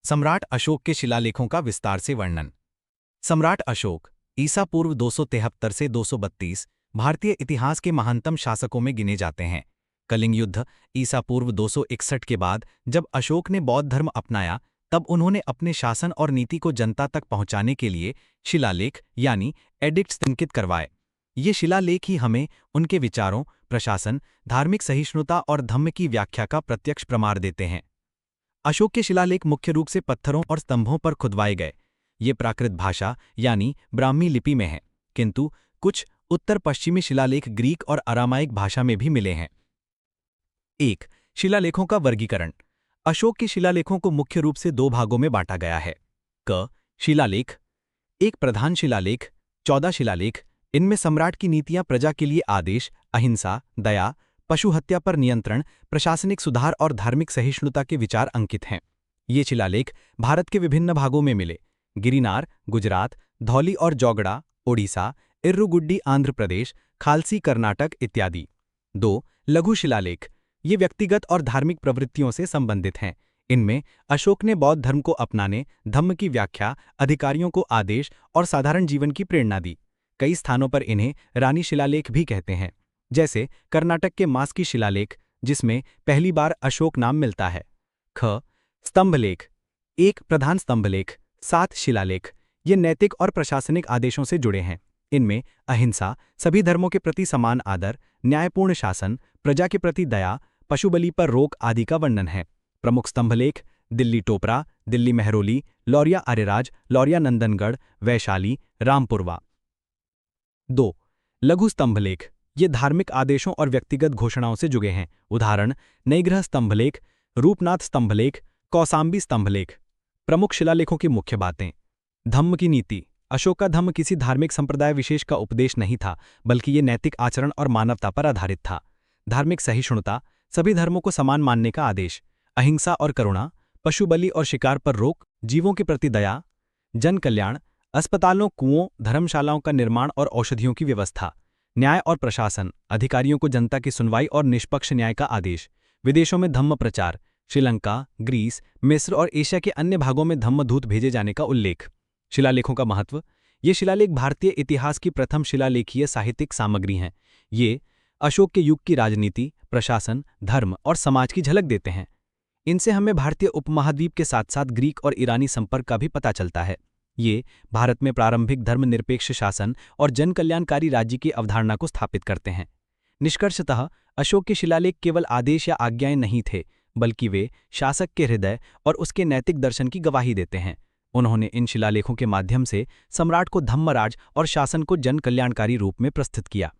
सम्राट अशोक के शिलालेखों का विस्तार से वर्णन। सम्राट अशोक ईसा पूर्व 273 से 232 भारतीय इतिहास के महानतम शासकों में गिने जाते हैं। कलिंग युद्ध ईसा पूर्व 261 के बाद जब अशोक ने बौद्ध धर्म अपनाया, तब उन्होंने अपने शासन और नीति को जनता तक पहुंचाने के लिए शिलालेख यानी एडिक्ट्स अंकित करवाए। ये शिलालेख ही हमें उनके विचारों, प्रशासन, धार्मिक सहिष्णुता और धम्म की व्याख्या का प्रत्यक्ष प्रमाण देते हैं। अशोक के शिलालेख मुख्य रूप से पत्थरों और स्तंभों पर खुदवाए गए। ये प्राकृत भाषा यानी ब्राह्मी लिपि में हैं, किंतु कुछ उत्तर पश्चिमी शिलालेख ग्रीक और अरामाइक भाषा में भी मिले हैं। 1. शिलालेखों का वर्गीकरण। अशोक के शिलालेखों को मुख्य रूप से दो भागों में बांटा गया है। क. शिलालेख। एक प्रधान शिलालेख, 14 शिलालेख। इनमें सम्राट की नीतियां, प्रजा के लिए आदेश, अहिंसा, दया, पशु हत्या पर नियंत्रण, प्रशासनिक सुधार और धार्मिक सहिष्णुता के विचार अंकित हैं। ये शिलालेख भारत के विभिन्न भागों में मिले: गिरिनार गुजरात, धौली और जौगड़ा ओडिशा, इर्रुगुड्डी आंध्र प्रदेश, खालसी कर्नाटक इत्यादि। 2. लघु शिलालेख। ये व्यक्तिगत और धार्मिक प्रवृत्तियों से संबंधित हैं। इनमें अशोक ने बौद्ध धर्म को अपनाने, धम्म की व्याख्या, अधिकारियों को आदेश और साधारण जीवन की प्रेरणा दी। कई स्थानों पर इन्हें रानी शिलालेख भी कहते हैं, जैसे कर्नाटक के मास्की शिलालेख, जिसमें पहली बार अशोक नाम मिलता है। ख. स्तंभलेख। एक प्रधान स्तंभलेख, 7 शिलालेख। ये नैतिक और प्रशासनिक आदेशों से जुड़े हैं। इनमें अहिंसा, सभी धर्मों के प्रति समान आदर, न्यायपूर्ण शासन, प्रजा के प्रति दया, पशुबलि पर रोक आदि का वर्णन है। प्रमुख स्तंभलेख: दिल्ली टोपरा, दिल्ली मेहरौली, लौरिया आर्यराज, लौरिया नंदनगढ़, वैशाली, रामपुरवा। 2. लघु स्तंभलेख। ये धार्मिक आदेशों और व्यक्तिगत घोषणाओं से जुड़े हैं। उदाहरण: नईग्रह स्तंभलेख, रूपनाथ स्तंभलेख, कौसाम्बी स्तंभलेख। प्रमुख शिलालेखों की मुख्य बातें। धम्म की नीति। अशोक का धम्म किसी धार्मिक संप्रदाय विशेष का उपदेश नहीं था, बल्कि ये नैतिक आचरण और मानवता पर आधारित था। धार्मिक सहिष्णुता, सभी धर्मों को समान मानने का आदेश। अहिंसा और करुणा, पशु बलि और शिकार पर रोक, जीवों के प्रति दया। जन कल्याण, अस्पतालों, कुओं, धर्मशालाओं का निर्माण और औषधियों की व्यवस्था। न्याय और प्रशासन, अधिकारियों को जनता की सुनवाई और निष्पक्ष न्याय का आदेश। विदेशों में धम्म प्रचार, श्रीलंका, ग्रीस, मिस्र और एशिया के अन्य भागों में धम्मदूत भेजे जाने का उल्लेख। शिलालेखों का महत्व। ये शिलालेख भारतीय इतिहास की प्रथम शिलालेखीय साहित्यिक सामग्री हैं। ये अशोक के युग की राजनीति, प्रशासन, धर्म और समाज की झलक देते हैं। इनसे हमें भारतीय उपमहाद्वीप के साथ साथ ग्रीक और ईरानी संपर्क का भी पता चलता है। ये भारत में प्रारंभिक धर्मनिरपेक्ष शासन और जन कल्याणकारी राज्य की अवधारणा को स्थापित करते हैं। निष्कर्षतः अशोक के शिलालेख केवल आदेश या आज्ञाएं नहीं थे, बल्कि वे शासक के हृदय और उसके नैतिक दर्शन की गवाही देते हैं। उन्होंने इन शिलालेखों के माध्यम से सम्राट को धम्मराज और शासन को जन कल्याणकारी रूप में प्रस्तुत किया।